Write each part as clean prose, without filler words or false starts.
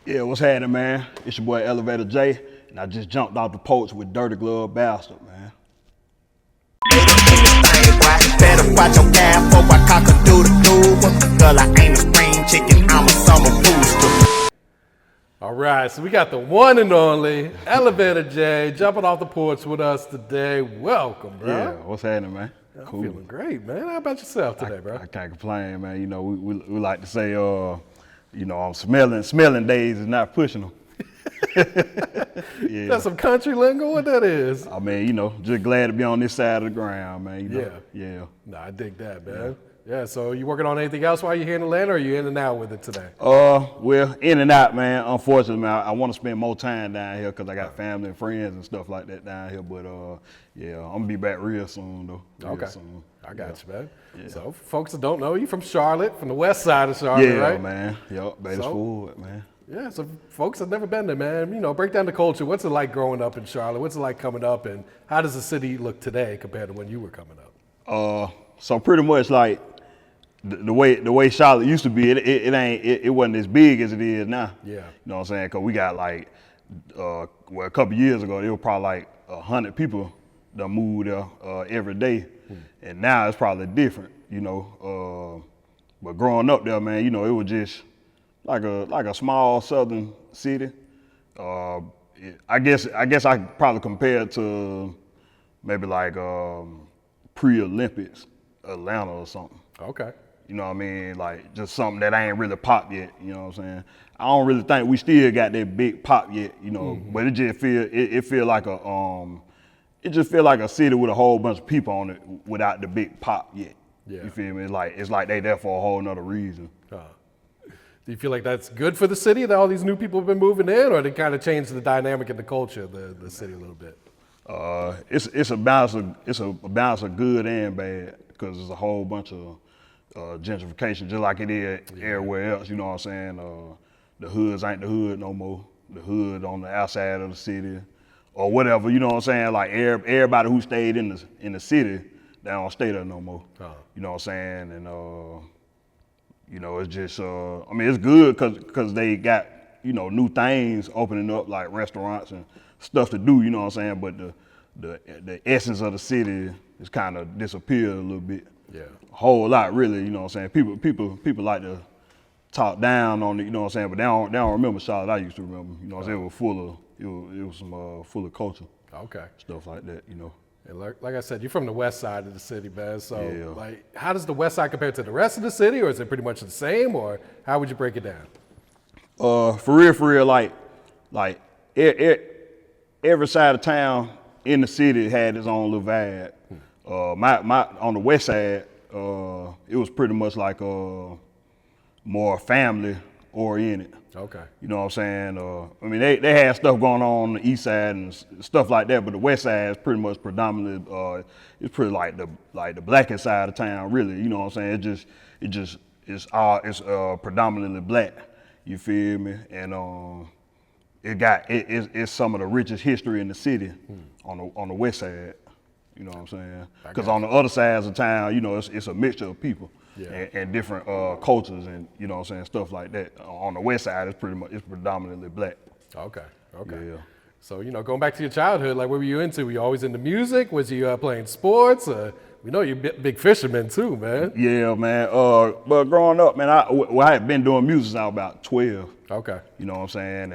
Yeah, what's happening, man? It's your boy Elevator J, and I just jumped off the Porch with Dirty Glove Bastard, man. Better watch your gap before I cock a doodle-doo. Girl, I ain't a spring chicken, I'm a summer rooster. All right, so we got the one and only Elevator J jumping off the porch with us today. Welcome, bro. Yeah, what's happening, man? I'm feeling great, man. How about yourself today, bro? I can't complain, man. You know, we like to say, I'm smelling days is not pushing them. Yeah. That's some country lingo, what that is? I mean, just glad to be on this side of the ground, man. Yeah. Nah, I dig that, man. Yeah, so you working on anything else while you're here in Atlanta, or are you in and out with it today? Well, in and out, man. Unfortunately, man, I want to spend more time down here because I got family and friends and stuff like that down here. But I'm gonna be back real soon, though. Okay. Soon. I got you, man. Yeah. So, folks that don't know, you from Charlotte, from the west side of Charlotte, right? Yeah, man. Yup, Bates Ford, man. Yeah, so folks have never been there, man. Break down the culture. What's it like growing up in Charlotte? What's it like coming up, and how does the city look today compared to when you were coming up? So pretty much like the way Charlotte used to be, it wasn't as big as it is now. Yeah. You know what I'm saying? Cause we got like, a couple years ago, there were probably like 100 people that moved there every day, and now it's probably different. But growing up there, man, it was just like a small southern city. I guess I could probably compare it to maybe like pre-Olympics Atlanta or something. Okay. You know what I mean? Like just something that ain't really popped yet. You know what I'm saying? I don't really think we still got that big pop yet. But it just feel like it just feel like a city with a whole bunch of people on it without the big pop yet. Yeah. You feel me? It's like they there for a whole nother reason. Do you feel like that's good for the city that all these new people have been moving in, or they kind of change the dynamic and the culture of the city a little bit? It's a balance of good and bad because there's a whole bunch of gentrification just like it is everywhere else. You know what I'm saying? The hoods ain't the hood no more. The hood on the outside of the city or whatever. You know what I'm saying? Like everybody who stayed in the city, they don't stay there no more. You know what I'm saying? And it's just, it's good because they got, new things opening up like restaurants and stuff to do, you know what I'm saying? But the essence of the city is kind of disappeared a little bit. Yeah. A whole lot, really, you know what I'm saying? People like to talk down on it, you know what I'm saying? But they don't remember Charlotte I used to remember, you know what I'm saying? It was full of culture. Okay. Stuff like that, And like I said, you're from the west side of the city, man. So, Yeah. how does the west side compare to the rest of the city, or is it pretty much the same, or how would you break it down? For real, like every side of town in the city had its own little vibe. My on the west side, it was pretty much like more family oriented. Okay. You know what I'm saying? They had stuff going on the east side and stuff like that, but the west side is pretty much predominantly, it's pretty like the blackest side of town, really. You know what I'm saying? It's predominantly black. You feel me? And it's some of the richest history in the city on the west side. You know what I'm saying? Because on the other sides of town, it's a mixture of people. Yeah. And different cultures and stuff like that. On the west side, it's predominantly black. Okay. Yeah. So, going back to your childhood, like what were you into? Were you always into music? Was you playing sports? We know you're a big fisherman too, man. Yeah, man. But growing up, man, I had been doing music since I was about 12. Okay. You know what I'm saying?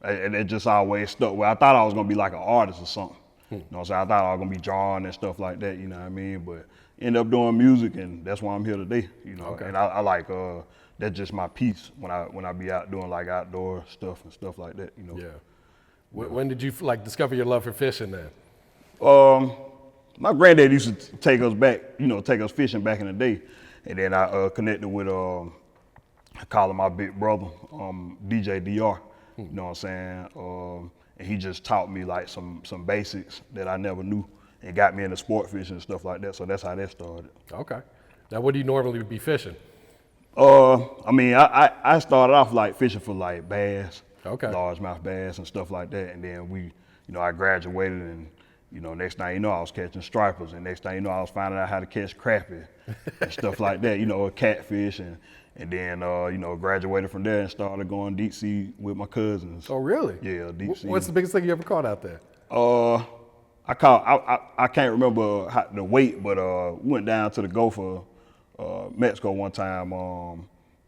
And it just always stuck. Well, I thought I was gonna be like an artist or something. You know what I'm saying? I thought I was gonna be drawing and stuff like that. You know what I mean? But ended up doing music, and that's why I'm here today. Okay. And I like that's just my piece when I be out doing like outdoor stuff and stuff like that. Yeah. When did you discover your love for fishing then? My granddad used to take us fishing back in the day, and then I connected with I call him my big brother, DJ DR. You know what I'm saying? And he just taught me like some basics that I never knew, and got me into sport fishing and stuff like that. So that's how that started. Okay. Now, what do you normally be fishing? I started off like fishing for like bass, Okay. largemouth bass and stuff like that, and then I graduated and. Next thing you know, I was catching stripers, and next thing you know, I was finding out how to catch crappie and stuff like that. A catfish, and And then, graduated from there and started going deep sea with my cousins. Oh, really? Yeah, deep sea. What's the biggest thing you ever caught out there? I can't remember the weight, but we went down to the Gulf of Mexico one time,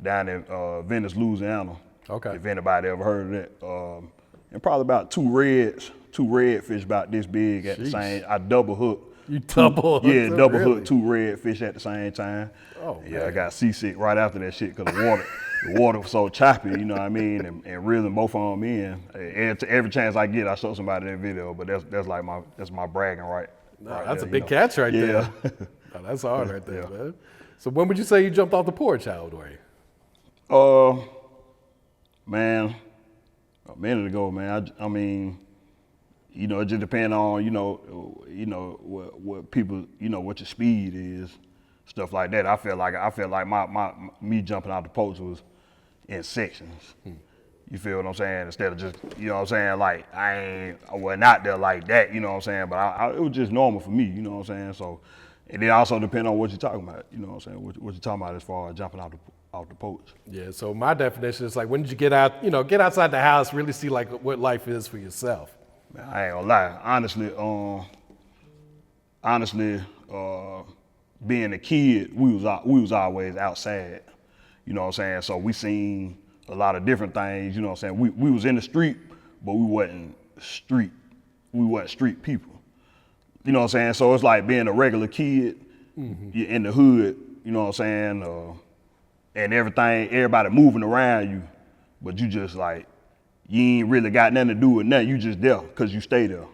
down in Venice, Louisiana. Okay. If anybody ever heard of that. And probably about two redfish about this big at the same. I double hooked. You double hooked? Yeah, double really? hooked two redfish at the same time. Oh, yeah, man. I got seasick right after that shit because the water was so choppy, you know what I mean, and reeling both of them in. Every chance I get, I show somebody that video, but that's my bragging right. No, right that's there, a big know. catch right Yeah. there. No, that's hard right there, man. So when would you say you jumped off the porch? How old were you? Man, a minute ago, man. I mean, it just depends on, what people, what your speed is, stuff like that. I feel like me jumping out the porch was in sections. You feel what I'm saying? Instead of just, you know what I'm saying, like I wasn't out there like that, you know what I'm saying? But it was just normal for me, you know what I'm saying? So, and it also depends on what you're talking about, you know what I'm saying? What you're talking about as far as jumping out the porch. Yeah, so my definition is like, when did you get out, get outside the house, really see like what life is for yourself? Man, I ain't gonna lie. Honestly, being a kid, we was always outside. You know what I'm saying? So we seen a lot of different things. You know what I'm saying? We was in the street, but we wasn't street people. You know what I'm saying? So it's like being a regular kid you're in the hood. You know what I'm saying? And everybody moving around you, but you just like, you ain't really got nothing to do with nothing. You just there because you stay there. You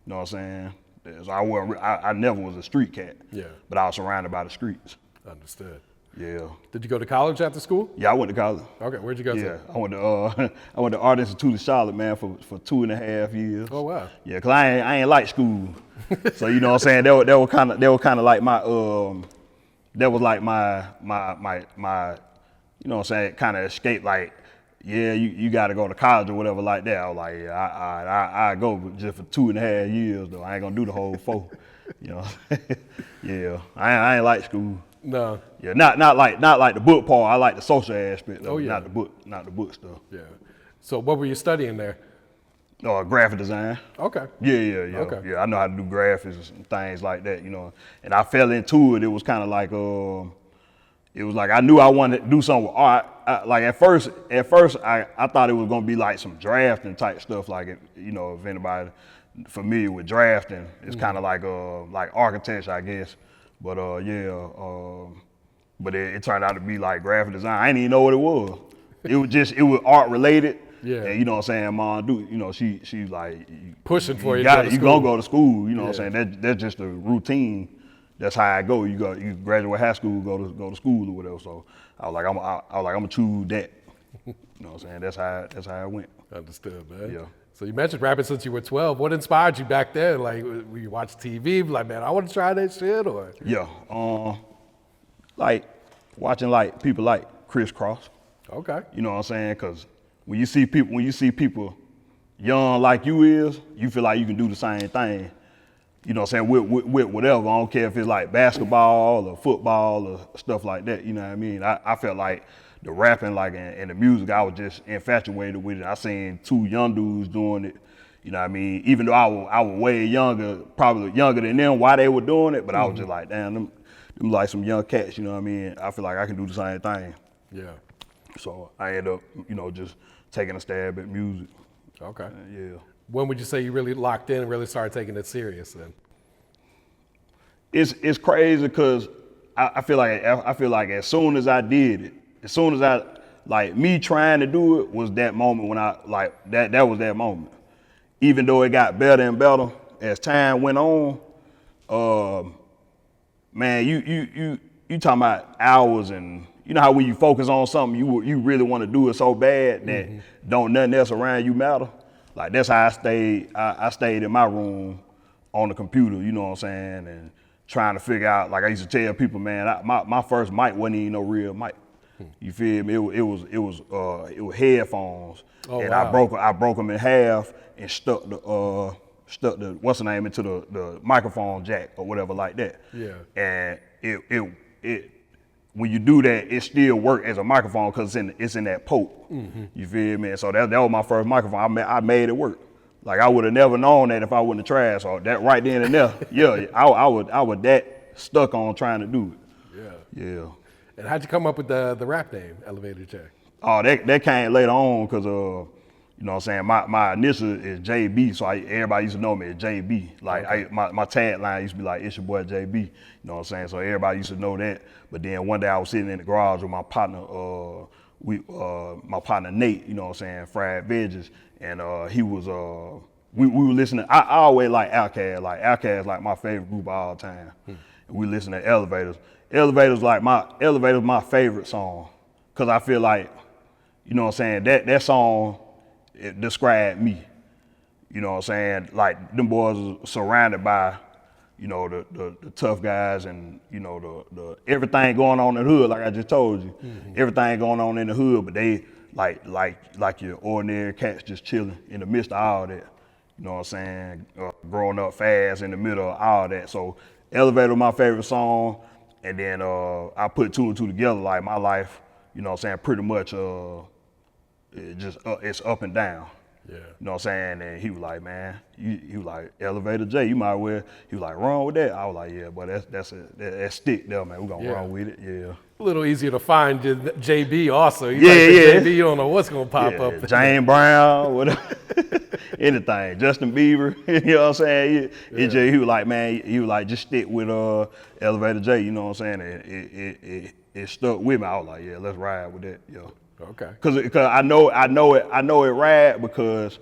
know what I'm saying? So I never was a street cat. Yeah. But I was surrounded by the streets. Understood. Yeah. Did you go to college after school? Yeah, I went to college. Okay, where'd you go Yeah, to? I went to Art Institute of Charlotte, man, for 2.5 years. Oh, wow. Yeah, cause I ain't like school. So you know what I'm saying? That was kind of like my that was like my you know what I'm saying, kind of escape, like, yeah, you got to go to college or whatever like that. I was like, yeah, I go just for 2.5 years though. I ain't gonna do the whole 4. You know, yeah, I ain't like school. No. Yeah, not like the book part. I like the social aspect. Oh, yeah. Not the book stuff. Yeah. So what were you studying there? Graphic design. Okay. Yeah. Okay. Yeah, I know how to do graphics and things like that, you know. And I fell into it. It was kind of like, it was like I knew I wanted to do something with art. Like at first, I thought it was gonna be like some drafting type stuff. Like, if anybody familiar with drafting, it's kind of like architecture, I guess. But but it turned out to be like graphic design. I didn't even know what it was. It was art related. Yeah. And you know what I'm saying, Mom, she's like Pushing for you. You gonna go to school. You know what Yeah. I'm saying? That's just a routine. That's how I go. You graduate high school, go to school or whatever. So I was like, I'm gonna choose that. You know what I'm saying? That's how it went. Understood, man. Yeah. So you mentioned rapping since you were 12. What inspired you back then? Like, were you watch TV? Like, man, I want to try that shit, or? Yeah. Like watching like people like Criss Cross. Okay. You know what I'm saying? Cause when you see people young like you is, you feel like you can do the same thing. You know what I'm saying? With whatever. I don't care if it's like basketball or football or stuff like that. You know what I mean? I felt like the rapping, like, and the music, I was just infatuated with it. I seen 2 young dudes doing it. You know what I mean? Even though I was way younger, probably younger than them, why they were doing it, but I was just like, damn, them like some young cats. You know what I mean? I feel like I can do the same thing. Yeah. So I ended up, just taking a stab at music. Okay. Yeah. When would you say you really locked in and really started taking it serious then? It's crazy because I feel like as soon as I did it, as soon as I, like, me trying to do it was that moment when I, like, that was that moment. Even though it got better and better as time went on, man, you talking about hours, and you know how when you focus on something, you really want to do it so bad that don't nothing else around you matter. Like, that's how I stayed. I stayed in my room on the computer, you know what I'm saying, and trying to figure out. Like I used to tell people, man, my first mic wasn't even no real mic. You feel me? It was headphones, Oh, and wow. I broke them in half and stuck the what's the name into the microphone jack or whatever like that. Yeah. And when you do that, it still work as a microphone because it's in that poke. You feel me? So that was my first microphone. I made it work. Like I would have never known that if I wouldn't have tried. So that right then and there, yeah, I was that stuck on trying to do it. Yeah. And how'd you come up with the rap name, Elevator J? Oh, that came later on because you know what I'm saying, my initial is JB, so everybody used to know me as JB. Like my tagline used to be like, it's your boy JB. You know what I'm saying? So everybody used to know that. But then one day I was sitting in the garage with my partner, my partner Nate, you know what I'm saying, fried veggies, and he was we were listening. I always like Outkast. Like Outkast like my favorite group of all time. And we listen to Elevators. Elevators my favorite song. Cause I feel like, you know what I'm saying, that song it described me. You know what I'm saying? Like them boys are surrounded by, you know, the tough guys and, you know, the everything going on in the hood, like I just told you. Everything going on in the hood, but they like your ordinary cats just chilling in the midst of all that. You know what I'm saying? Growing up fast in the middle of all that. So Elevator was my favorite song. And then I put two and two together, like my life, you know what I'm saying, pretty much it's up and down. Yeah. You know what I'm saying? And he was like, man, he was like, Elevator J, you might well, he was like, run with that? I was like, yeah, but that's stick there, man. We're gonna run with it, yeah. A little easier to find JB also. You JB, you don't know what's gonna pop up. James Brown, whatever. Anything. Justin Bieber, you know what I'm saying? He was like, man, he was like, just stick with Elevator J, you know what I'm saying? It stuck with me. I was like, yeah, let's ride with that, yeah. Okay. Cause I know it rad because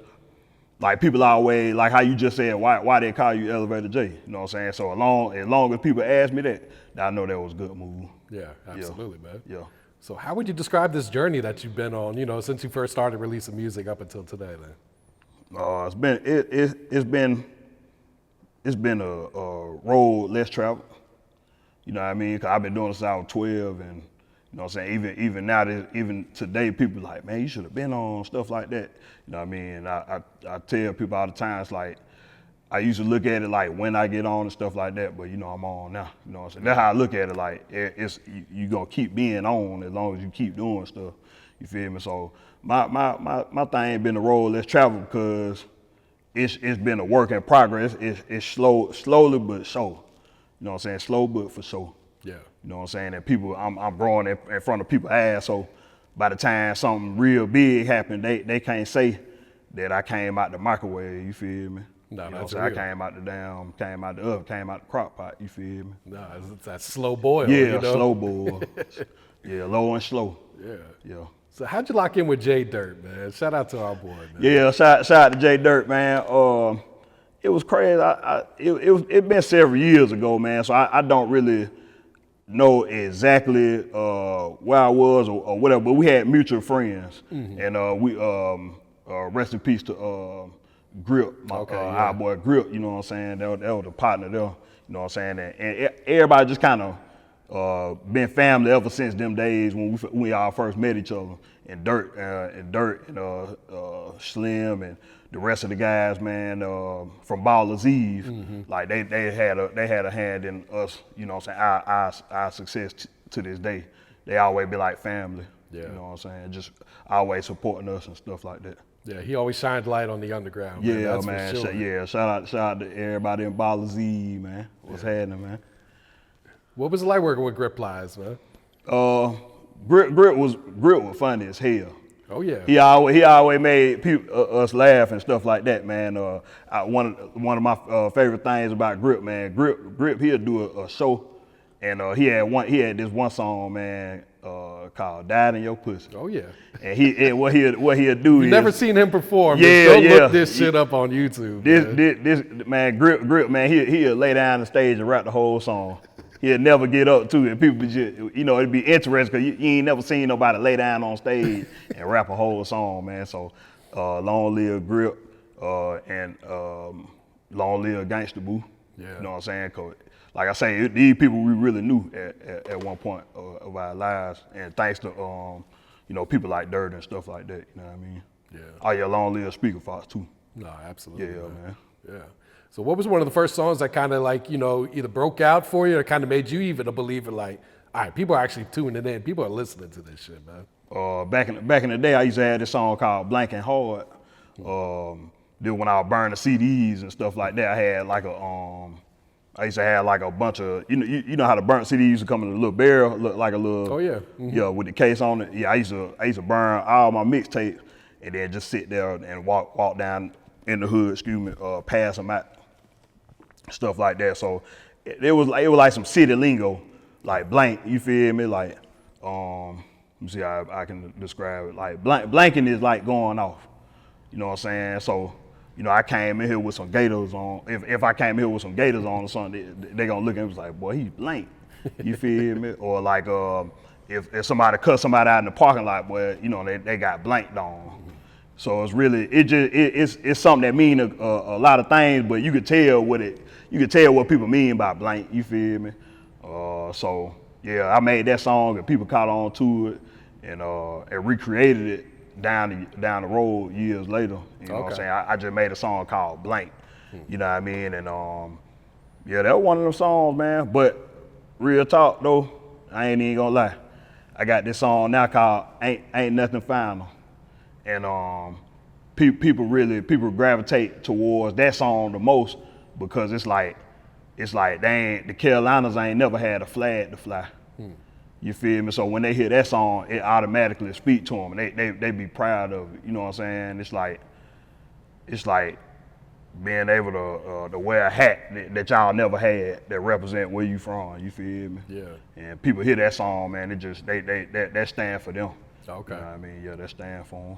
like people always like how you just said why they call you Elevator J, you know what I'm saying? So as long as people ask me that, I know that was a good move. Yeah, absolutely, man. Yeah. So how would you describe this journey that you've been on, you know, since you first started releasing music up until today, then? It's been a road less traveled. You know what I mean? Cause I've been doing this since I was 12, and you know what I'm saying? Even now, even today, people like, man, you should have been on stuff like that. You know what I mean? And I tell people all the time, it's like, I used to look at it like when I get on and stuff like that, but you know, I'm on now. You know what I'm saying? That's how I look at it. Like it's you gonna keep being on as long as you keep doing stuff. You feel me? So my thing been the road less travel because it's been a work in progress. It's slowly but sure. You know what I'm saying? Slow but for sure. Yeah. You know what I'm saying? And people, I'm growing in front of people's ass. So by the time something real big happened, they can't say that I came out the microwave. You feel me? No, you know that's what I'm saying? real. I came out the oven, came out the crock pot. You feel me? No, it's that slow boil. Yeah, you know? slow boil. Yeah, low and slow. Yeah. So how'd you lock in with J Dirt, man? Shout out to our boy, man. Yeah, shout out to J Dirt, man. It was crazy. It been several years ago, man. So I don't really know exactly where I was or whatever. But we had mutual friends, and we rest in peace to Grip, our boy Grip. You know what I'm saying? That was the partner there. You know what I'm saying? And everybody just kind of been family ever since them days when we all first met each other. And Dirt and Slim and the rest of the guys, man, from Baller's Eve, like they had a hand in us, you know what I'm saying, our success to this day. They always be like family. Yeah. You know what I'm saying? Just always supporting us and stuff like that. Yeah, he always shined light on the underground. Yeah, man. That's man. For sure. Shout out to everybody in Baller's Eve, man. What's happening, man? What was it like working with Plyaz, man? Grip was funny as hell. Oh yeah. He always made us laugh and stuff like that, man. One of my favorite things about Grip, man. Grip, he'll do a show, and he had this one song, man, called "Died in Your Pussy." Oh yeah. And what he'll do is never seen him perform. Yeah, Go yeah. look this shit up on YouTube. This man, Grip, man, he'll lay down the stage and rap the whole song. He'll never get up to it. And people just, you know, it'd be interesting because you ain't never seen nobody lay down on stage and rap a whole song, man. So, long live Grip and long live Gangsta Boo. Yeah. You know what I'm saying? 'Cause, like I say, these people we really knew at one point of our lives, and thanks to you know, people like Dirt and stuff like that. You know what I mean? Yeah. Oh yeah, long live Speaker Fox too. No, absolutely. Yeah, man. Yeah. So what was one of the first songs that kind of like, you know, either broke out for you or kind of made you even a believer like, All right, people are actually tuning in. People are listening to this shit, man. Back in the day, I used to have this song called Blank and Hard. Then when I was burning the CDs and stuff like that, I had like I used to have like a bunch of, you know how the burnt CDs used to come in a little barrel, look like a little, Oh, yeah. Mm-hmm. Yeah, with the case on it. Yeah, I used to burn all my mixtapes and then just sit there and walk down in the hood, pass them out, stuff like that. So it was like some city lingo, like blank, you feel me? Like, let me see how I can describe it. Like blanking is like going off, you know what I'm saying? So, I came in here with some gators on. If I came in here with some gators on or something, they gonna look at me and was like, boy, he's blank. You feel me? Or like if somebody cut somebody out in the parking lot, boy, they got blanked on. So it's really it's something that mean a lot of things, but you could tell what people mean by blank. You feel me? So yeah, I made that song and people caught on to it and recreated it down the road years later. You know what I'm saying? I just made a song called Blank. You know what I mean? And yeah, that was one of them songs, man. But real talk though, I ain't even gonna lie. I got this song now called Ain't Nothing Final. And people gravitate towards that song the most because it's like the Carolinas ain't never had a flag to fly. You feel me? So when they hear that song, it automatically speak to them. They be proud of it. You know what I'm saying? It's like being able to wear a hat that y'all never had that represent where you from. You feel me? Yeah. And people hear that song, man. It just that stand for them. Okay. You know what I mean? Yeah, that stand for them.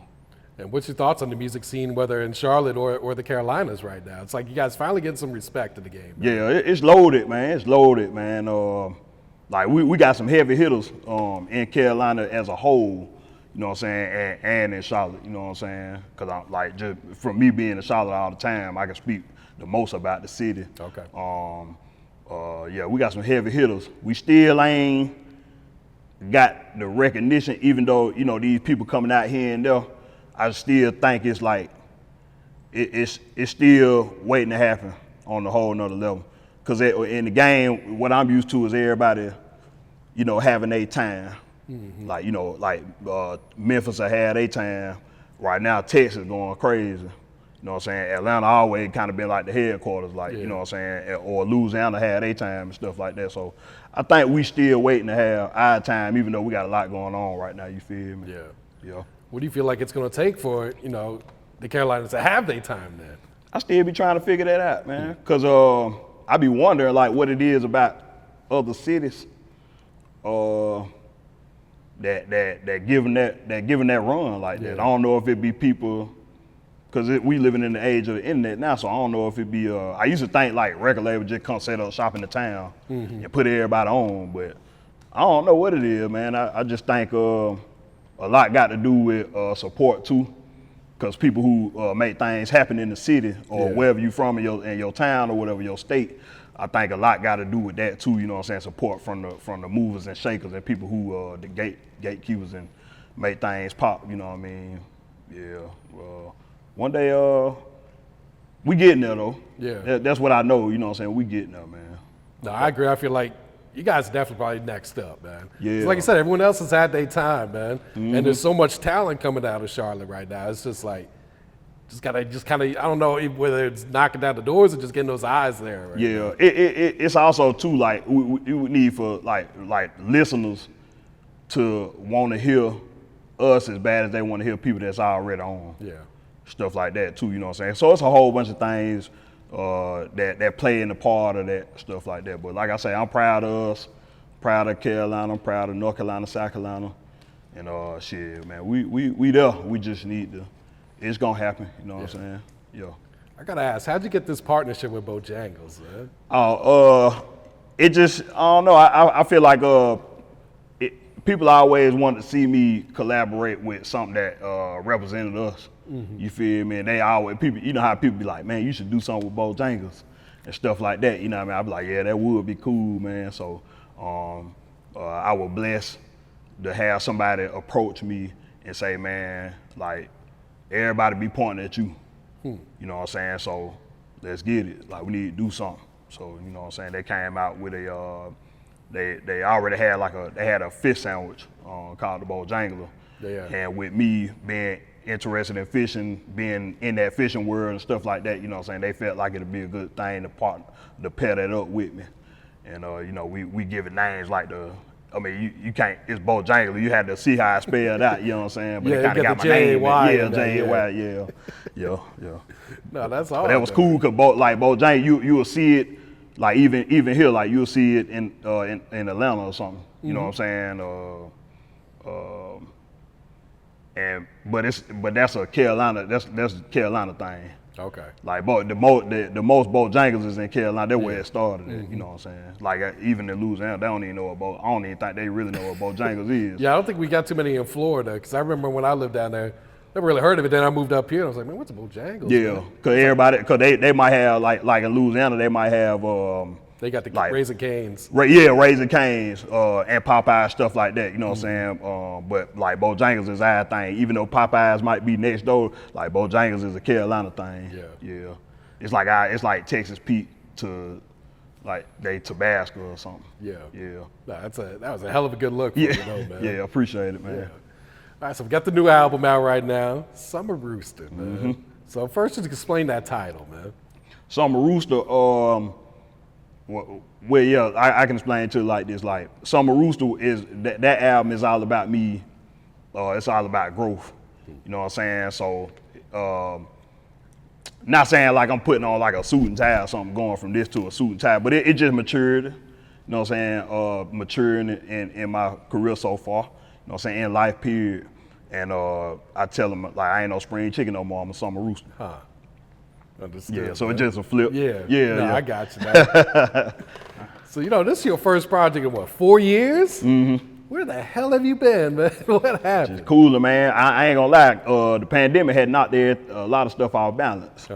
And what's your thoughts on the music scene, whether in Charlotte or the Carolinas right now? It's like you guys finally getting some respect in the game. Man. Yeah, it's loaded, man. It's loaded, man. Like we got some heavy hitters in Carolina as a whole, you know what I'm saying, and in Charlotte, you know what I'm saying? Because I'm like, just from me being in Charlotte all the time, I can speak the most about the city. Okay. Yeah, we got some heavy hitters. We still ain't got the recognition, even though these people coming out here and there. I still think it's like it's still waiting to happen on a whole nother level. Cause in the game, what I'm used to is everybody, having their time. Mm-hmm. Like Memphis had their time. Right now, Texas going crazy. You know what I'm saying? Atlanta always kind of been like the headquarters, like, you know what I'm saying? Or Louisiana had their time and stuff like that. So I think we still waiting to have our time, even though we got a lot going on right now, you feel me? Yeah. Yeah. What do you feel like it's going to take for, the Carolinas to have their time then? I still be trying to figure that out, man. Cause I be wondering like what it is about other cities that giving that run like that. I don't know if it be people, cause we living in the age of the internet now, so I don't know if it be. I used to think like record label just come set up shop in the town and put everybody on, but I don't know what it is, man. I just think a lot got to do with support too. Because people who make things happen in the city or wherever you from in your town or whatever, your state, I think a lot got to do with that too, you know what I'm saying? Support from the movers and shakers and people who the gatekeepers and make things pop, you know what I mean? Yeah. One day we getting there though. Yeah. That's what I know, you know what I'm saying? We getting there, man. No, I agree. I feel like you guys are definitely probably next up, man. Yeah. It's like you said, everyone else has had their time, man. Mm-hmm. And there's so much talent coming out of Charlotte right now. It's just like, just kind of, I don't know whether it's knocking down the doors or just getting those eyes there. Right now. It's also too like we would need for like listeners to want to hear us as bad as they want to hear people that's already on. Yeah. Stuff like that too, you know what I'm saying? So it's a whole bunch of things that play in the part of that, stuff like that. But like I say, I'm proud of us, proud of Carolina, I'm proud of North Carolina, South Carolina, and shit, man, we there. We just need to. It's gonna happen, you know what I'm saying? Yeah. I gotta ask, how'd you get this partnership with Bojangles, man? It just, I don't know. I feel like people always want to see me collaborate with something that represented us. Mm-hmm. You feel me? And they always, people, you know how people be like, man, you should do something with Bojangles and stuff like that. You know what I mean? I be like, yeah, that would be cool, man. So I was blessed to have somebody approach me and say, man, like, everybody be pointing at you. You know what I'm saying? So let's get it. Like, we need to do something. So, you know what I'm saying? They came out with a they already had they had a fish sandwich called the Bojangles. Yeah. And with me being interested in fishing, being in that fishing world and stuff like that, you know what I'm saying, they felt like it'd be a good thing to pair that up with me. And you know, we give it names like you can't, it's Bojangles, you had to see how I spell it out, you know what I'm saying? But Yeah, it you kind of got got the my name. J-A-Y Yeah, in there, J-A-Y, yeah. No, that's all. But that was cool because Bojangles, you will see it, like even here, like you'll see it in Atlanta or something, you know what I'm saying? But that's a Carolina, that's a Carolina thing. Okay. Like the most Bojangles is in Carolina. That's where it started. You know what I'm saying? Like even in Louisiana, they don't even know about. I don't even think they really know what Bojangles is. Yeah, I don't think we got too many in Florida because I remember when I lived down there, never really heard of it. Then I moved up here and I was like, man, what's a Bojangles? Yeah, because they might have like in Louisiana they might have They got the like Raising Canes. Raising Cane's and Popeye stuff like that. You know what I'm saying? But like Bojangles is our thing. Even though Popeyes might be next door, like Bojangles is a Carolina thing. Yeah. It's like Texas Pete to like they Tabasco or something. Yeah. Yeah. No, that was a hell of a good look for Yeah. you, though, man. Yeah. Appreciate it, man. Yeah. All right, so we got the new album out right now, Summer Rooster, man. So first, just explain that title, man. Summer Rooster, well, yeah, I can explain it to you like this. Like Summer Rooster is that album is all about me. It's all about growth. You know what I'm saying? So, not saying like I'm putting on like a suit and tie or something, going from this to a suit and tie, but it just matured. You know what I'm saying? Maturing in my career so far. You know what I'm saying? In life period. And I tell them like I ain't no spring chicken no more. I'm a summer rooster. Huh. Understood, Yeah. So man. it's just a flip. Yeah. Yeah. No, Yeah. I got you, man. So, this is your first project in what, 4 years? Mm-hmm. Where the hell have you been, man? What happened? It's cooler, man. I ain't gonna lie. The pandemic had knocked a lot of stuff off balance.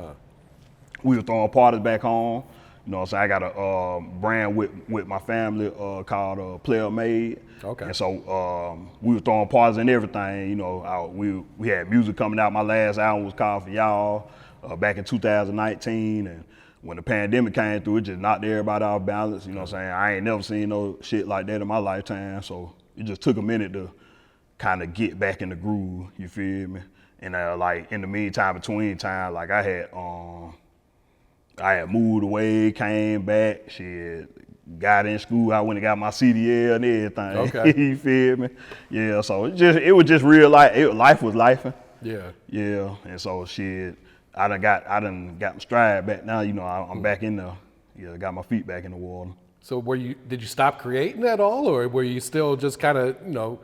We were throwing parties back home. You know what I'm saying? I got a brand with my family called Plyaz Made. Okay. And so we were throwing parties and everything. You know, we had music coming out. My last album was called For Y'all back in 2019. And when the pandemic came through, it just knocked everybody off balance. You know what I'm saying? I ain't never seen no shit like that in my lifetime. So it just took a minute to kind of get back in the groove. You feel me? And like in the meantime, between time, like I had moved away, came back, shit, got in school, I went and got my CDL and everything. Okay. You feel me? Yeah, so it was just real life. Life was life. Yeah. Yeah, and so shit, I done got my stride back now. You know, I'm back in the, got my feet back in the water. So did you stop creating at all, or were you still just kind of,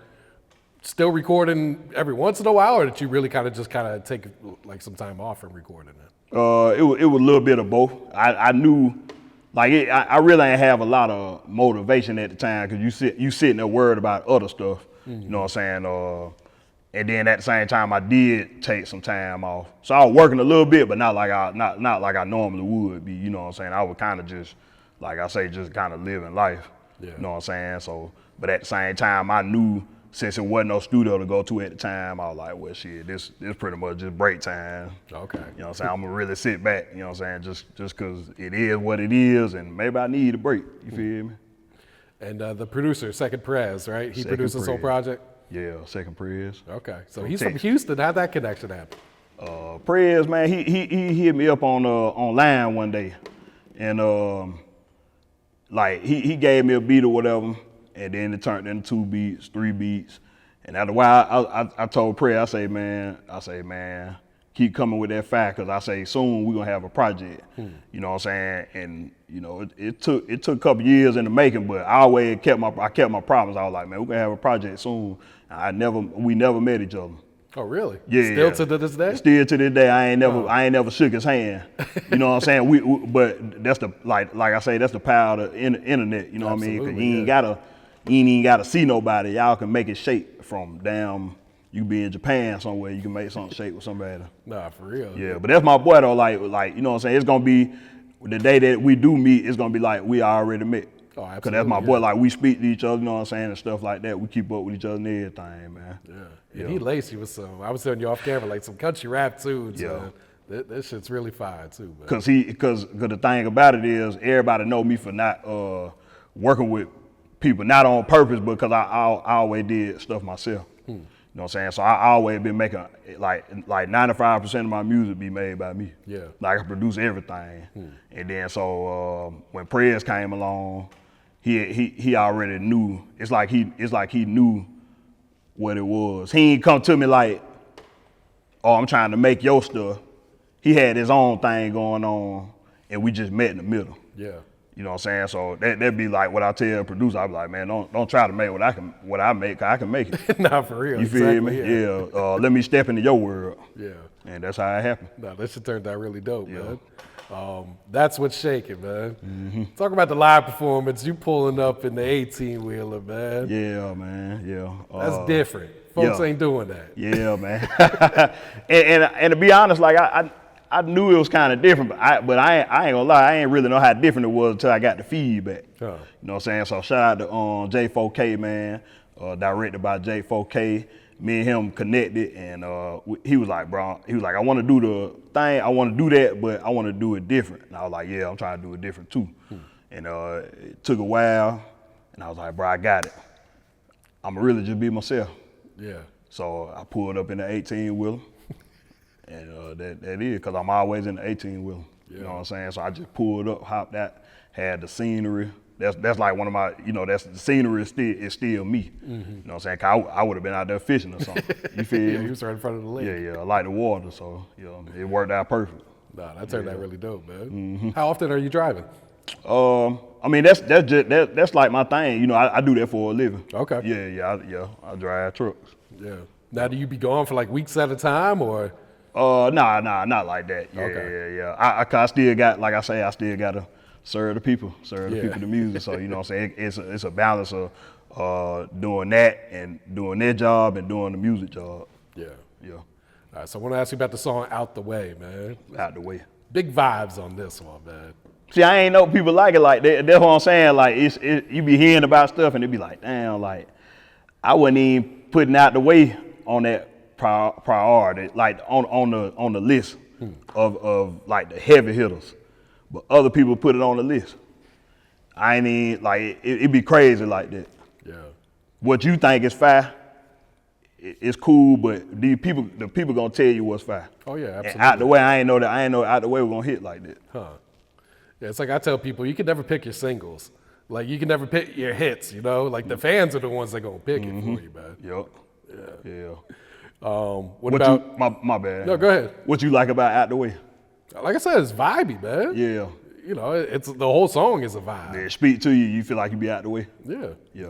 still recording every once in a while, or did you really kind of take like some time off from recording it? It was a little bit of both. I knew, like I really ain't have a lot of motivation at the time because you sitting there worried about other stuff. You know what I'm saying? And then at the same time, I did take some time off. So I was working a little bit, but not like I normally would be. You know what I'm saying? I would kind of just, like I say, just kind of living life. Yeah. You know what I'm saying? So, but at the same time, I knew since it wasn't no studio to go to at the time, I was like, well, shit, this pretty much just break time. Okay. You know what I'm saying? I'm gonna really sit back. You know what I'm saying? Just cause it is what it is, and maybe I need a break. You feel me? And the producer, Second Plyaz, right? He Second produced this whole Plyaz. project? Yeah, Second Plyaz. Okay. So From he's from Texas. Houston. How'd that connection happen? Plyaz, man, he hit me up online one day, and like he gave me a beat or whatever, and then it turned into 2 beats, 3 beats, and after a while I told Plyaz, I say man, keep coming with that fire, cause I say soon we're gonna have a project. You know what I'm saying? And it took a couple years in the making, but I always kept my promise. I was like, man, we're gonna have a project soon. We never met each other. Oh, really? Yeah. Still to this day? Still to this day, I ain't never shook his hand. You know what I'm saying? But that's the like I say, that's the power of the internet. You know what I mean? Cause Absolutely, you ain't even gotta see nobody. Y'all can make it shake from damn. You be in Japan somewhere, you can make something shake with somebody. Nah, for real. Yeah, but that's my boy though. Like you know what I'm saying? It's gonna be the day that we do meet. It's gonna be like we already met. Oh, absolutely. Cause that's my boy. Like we speak to each other. You know what I'm saying, and stuff like that. We keep up with each other and everything, man. Yeah. And he laced you with some, I was telling you off camera, like some country rap tunes. Yeah. Man. That shit's really fire too, man. Cause the thing about it is everybody know me for not working with people, not on purpose, but because I always did stuff myself. You know what I'm saying? So I always been making like 95% of my music be made by me. Yeah. Like I produce everything. And then so when Plyaz came along, he already knew. It's like he knew what it was. He ain't come to me like, oh, I'm trying to make your stuff. He had his own thing going on, and we just met in the middle. Yeah. You know what I'm saying? So that'd be like what I tell a producer. I be like, man, don't try to make what I make, 'cause I can make it. Nah, for real. You feel me? Exactly, Yeah. Let me step into your world. Yeah. And that's how it happened. No, that shit turned out really dope, Yeah. man. That's what's shaking, man. Talk about the live performance. You pulling up in the 18-wheeler, man. Yeah, man. Yeah. That's different. Folks yeah. ain't doing that. Yeah, man. and to be honest, like I knew it was kind of different, but I ain't gonna lie, I ain't really know how different it was until I got the feedback. Huh. You know what I'm saying? So shout out to J4K, man, directed by J4K. Me and him connected, and he was like, bro, I want to do the thing, I want to do that, but I want to do it different. And I was like, yeah, I'm trying to do it different too. And it took a while, and I was like, bro, I got it. I'ma really just be myself. Yeah. So I pulled up in the 18-wheeler, and that is, because I'm always in the 18-wheeler. Yeah. You know what I'm saying? So I just pulled up, hopped out, had the scenery. That's like one of my, the scenery is still me. You know what I'm saying? 'Cause I would have been out there fishing or something. You feel Yeah, me? you was right in front of the lake. Yeah, I like the water, so it worked out perfect. Nah, that turned out really dope, man. How often are you driving? I mean, that's like my thing. I do that for a living. Okay. Yeah. I drive trucks. Yeah. Now, do you be going for like weeks at a time, or? Nah, not like that. Yeah, Okay. yeah. I still got, like I say, I still gotta serve the people the music. So you know what I'm saying? It's a balance of doing that and doing their job and doing the music job. Yeah. Yeah, All right, so I want to ask you about the song "Out the Way," man. out the way. Big vibes on this one, man. See, I ain't know people like it like that. That's what I'm saying. Like you be hearing about stuff and it be like, damn, like I wasn't even putting out the way on that priority, like on the list of like the heavy hitters, but other people put it on the list. I ain't even like it be crazy like that. Yeah. What you think is fire, it's cool, but the people gonna tell you what's fire. Oh yeah, absolutely. And out the way, I ain't know out the way we're gonna hit like that. Huh. Yeah, it's like I tell people, you can never pick your singles. Like you can never pick your hits, Like the fans are the ones that gonna pick it for you, man. Yup. Yeah. What about? you, my bad. No, go ahead. What you like about Out the Way? Like I said, it's vibey, man. Yeah. It's the whole song is a vibe. Yeah, speak to you. You feel like you be out the way. Yeah. Yeah.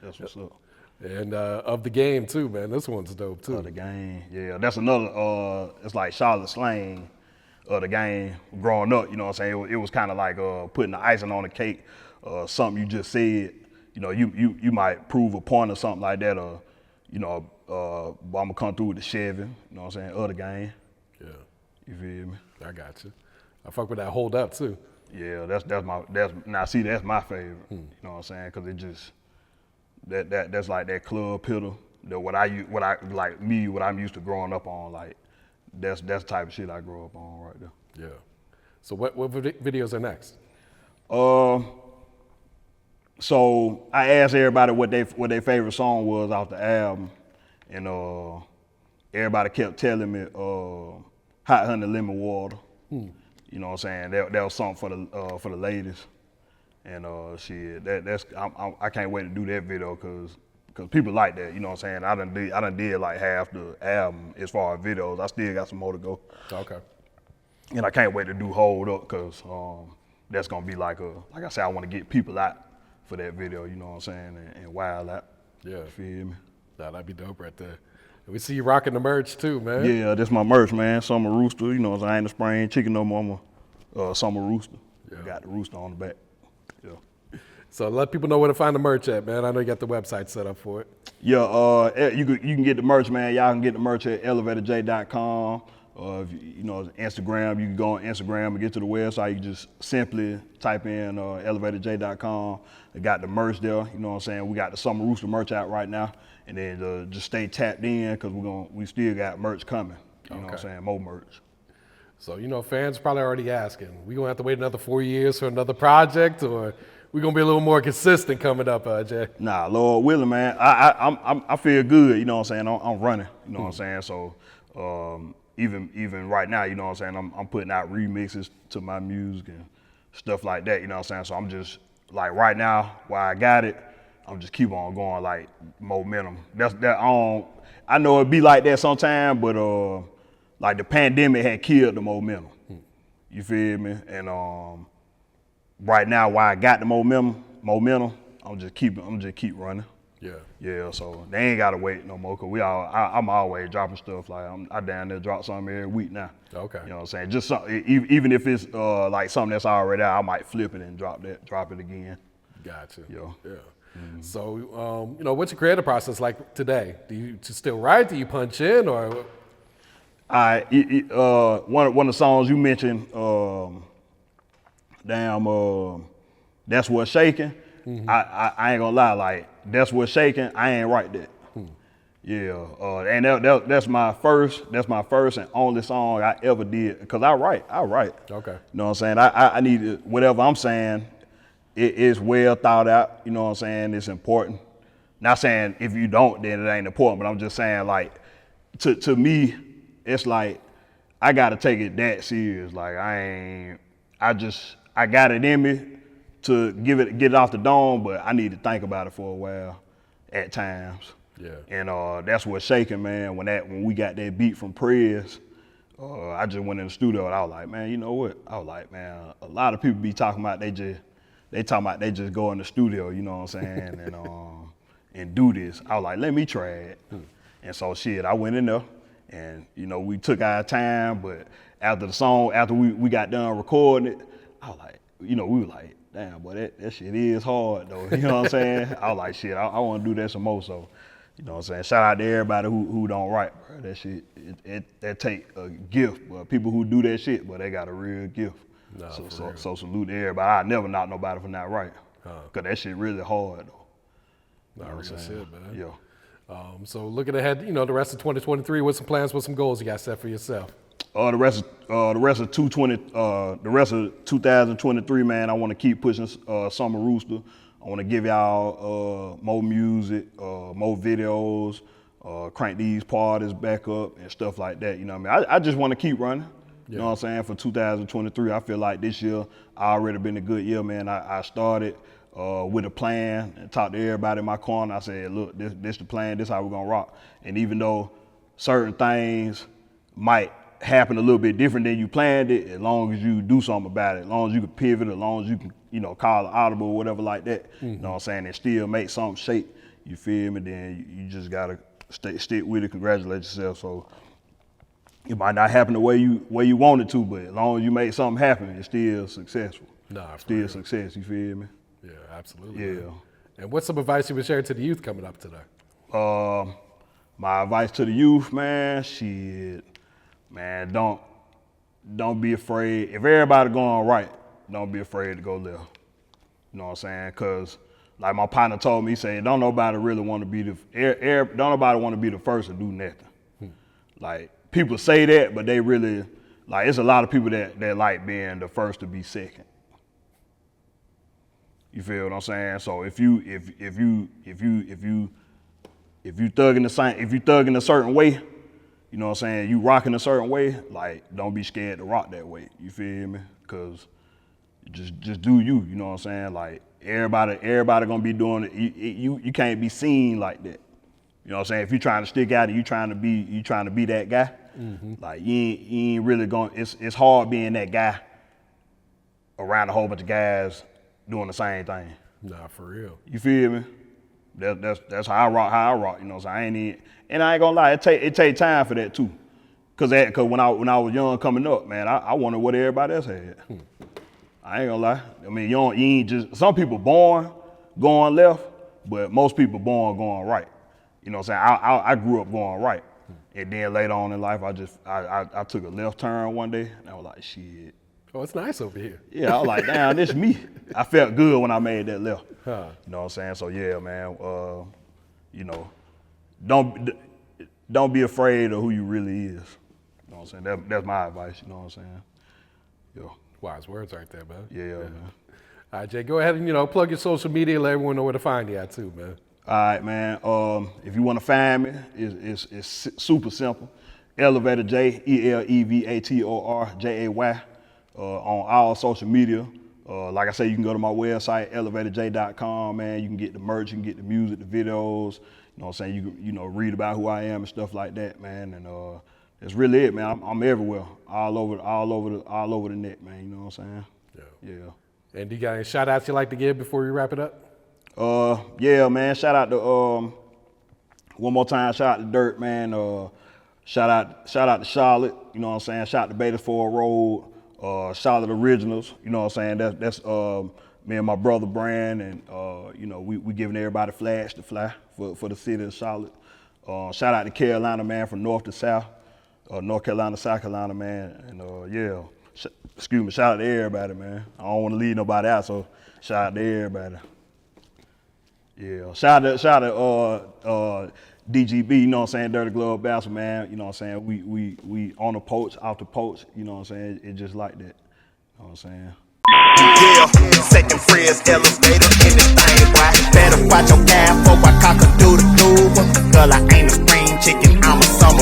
That's what's up. And of the game too, man. This one's dope too. The game. Yeah, that's another. It's like Charlotte slang of the game. Growing up, you know what I'm saying. It was kind of like putting the icing on the cake. Something you just said. You might prove a point or something like that. Or I'm gonna come through with the Chevy. You know what I'm saying. Other game. Yeah. You feel me? I got you. I fuck with that hold up too. Yeah, that's my favorite. You know what I'm saying? Cause it just that's like that club piddle. What I'm used to growing up on. Like that's the type of shit I grew up on right there. Yeah. So what videos are next? So I asked everybody what their favorite song was off the album, and everybody kept telling me Hot Honey Lemon Water. You know what I'm saying? That was something for the ladies, and shit. I can't wait to do that video because people like that. You know what I'm saying? I done did like half the album as far as videos. I still got some more to go. Okay. And I can't wait to do Hold Up because that's gonna be like I said, I want to get people out for that video. You know what I'm saying? And wild out. Yeah. You feel me? That'd be dope right there. And we see you rocking the merch too, man. Yeah, that's my merch, man. Summer Rooster. You know what I'm saying? I ain't the spring chicken no more. Summer Rooster. Yeah. Got the rooster on the back. Yeah. So let people know where to find the merch at, man. I know you got the website set up for it. Yeah, you can get the merch, man. Y'all can get the merch at elevatorj.com. If Instagram, you can go on Instagram and get to the website. You can just simply type in elevatorj.com. They got the merch there. You know what I'm saying? We got the Summer Rooster merch out right now. And then just stay tapped in because we still got merch coming. You know what I'm saying? More merch. So, fans probably already asking, we gonna have to wait another 4 years for another project, or we're gonna be a little more consistent coming up, Jay. Nah, Lord willing, man. I feel good. You know what I'm saying? I'm running. You know what I'm saying? So even right now, you know what I'm saying? I'm putting out remixes to my music and stuff like that. You know what I'm saying? So I'm just like right now, while I got it, I'm just keep on going like momentum. That's that. I know it'd be like that sometime, but like the pandemic had killed the momentum. You feel me? And right now, while I got the momentum, I'm just keep running. Yeah. Yeah, so they ain't gotta wait no more. Cause I'm always dropping stuff. Like I down there drop something every week now. Okay. You know what I'm saying? Just something, even if it's like something that's already out, I might flip it and drop it again. Gotcha. Yeah. Yeah. So, you know, what's your creative process like today? Do you just still write? Do you punch in or? One of the songs you mentioned, That's What's Shaking. I ain't gonna lie, like That's What's Shaking, I ain't write that. Yeah, and that's my first and only song I ever did. Cause I write. Okay. You know what I'm saying? I need to, whatever I'm saying, it is well thought out. You know what I'm saying? It's important. Not saying if you don't, then it ain't important. But I'm just saying, like, to me, it's like I gotta take it that serious. Like I got it in me to get it off the dome, but I need to think about it for a while at times. Yeah. And That's What's Shaking, man. When we got that beat from Plyaz, I just went in the studio and I was like, man, you know what? I was like, man, a lot of people be talking about they just go in the studio, you know what I'm saying, and do this. I was like, let me try it. And so shit, I went in there and you know, we took our time, but after we got done recording it, I was like, you know, we were like, damn, boy, that shit is hard though. You know what I'm saying? I was like, shit, I want to do that some more. So, you know what I'm saying? Shout out to everybody who don't write, bro. That shit, that take a gift. But people who do that shit, but they got a real gift. Nah, So salute to everybody. I never knock nobody for not writing. Cause that shit really hard though. Nah, real shit, man. Yeah. So looking ahead, you know, the rest of 2023, what's some plans, what's some goals you got set for yourself? The rest of 2023, man, I want to keep pushing Summer Rooster. I want to give y'all more music, more videos, crank these parties back up and stuff like that. You know what I mean? I just want to keep running. You know what I'm saying? For 2023, I feel like this year I already been a good year, man. I started with a plan and talked to everybody in my corner. I said, look, this the plan. This how we're gonna rock. And even though certain things might happen a little bit different than you planned it, as long as you do something about it, as long as you can pivot, as long as you can, you know, call an audible or whatever like that, you know what I'm saying, and still make something shape, you feel me, then you just gotta stick with it, congratulate yourself. So it might not happen the way you want it to, but as long as you make something happen, it's still successful. Nah, Still success, you feel me? Yeah, absolutely. Yeah. Man. And what's some advice you would share to the youth coming up today? My advice to the youth, man, shit, man, don't be afraid. If everybody going right, don't be afraid to go left. You know what I'm saying? Cause like my partner told me, he said, don't nobody really want to be don't nobody want to be the first to do nothing. Like people say that, but they really, like it's a lot of people that like being the first to be second. You feel what I'm saying? So if you thugging a certain way, you know what I'm saying, you rocking a certain way, like don't be scared to rock that way. You feel me? Cause just do you know what I'm saying? Like everybody gonna be doing it. You can't be seen like that. You know what I'm saying? If you're trying to stick out and you trying to be that guy, like you ain't really going. It's hard being that guy around a whole bunch of guys doing the same thing. Nah, for real. You feel me? That's how I rock. You know what I'm saying? And I ain't gonna lie, it take time for that too. Cause when I was young coming up, man, I wanted what everybody else had. I ain't gonna lie. I mean, you ain't just, some people born going left, but most people born going right. You know what I'm saying? I grew up going right. And then later on in life, I took a left turn one day and I was like, shit. Oh, it's nice over here. Yeah, I was like, damn, this me. I felt good when I made that left. You know what I'm saying? So yeah, man, you know, don't be afraid of who you really is. You know what I'm saying? That's my advice, you know what I'm saying? Yeah. Wise words right there, man. Yeah, man. All right, Jay, go ahead and, plug your social media, let everyone know where to find you at too, man. All right, man. If you want to find me, it's super simple. Elevator J, ELEVATORJAY, on all social media. Like I say, you can go to my website, elevatorj.com, man. You can get the merch, you can get the music, the videos. You know what I'm saying? You can, read about who I am and stuff like that, man. And that's really it, man. I'm everywhere, all over the net, man. You know what I'm saying? Yeah. And do you got any shout outs you like to give before we wrap it up? Yeah, man. Shout out to one more time. Shout out to Dirt, man. Shout out to Charlotte. You know what I'm saying? Shout out to Badersford Road. Charlotte Originals. You know what I'm saying? That's me and my brother Brand, and we giving everybody flags to fly for the city of Charlotte. Shout out to Carolina, man, from north to south. North Carolina, South Carolina, man, and shout out to everybody, man. I don't want to leave nobody out, so shout out to everybody. Yeah, shout out to DGB, you know what I'm saying, Dirty Glove Bastard, man. You know what I'm saying, we on the Porch, off the Porch, you know what I'm saying, it just like that, you know what I'm saying. Yeah, second Fred's elevator, anything, boy. Better watch your gap, for I cock a do the do. Girl, I ain't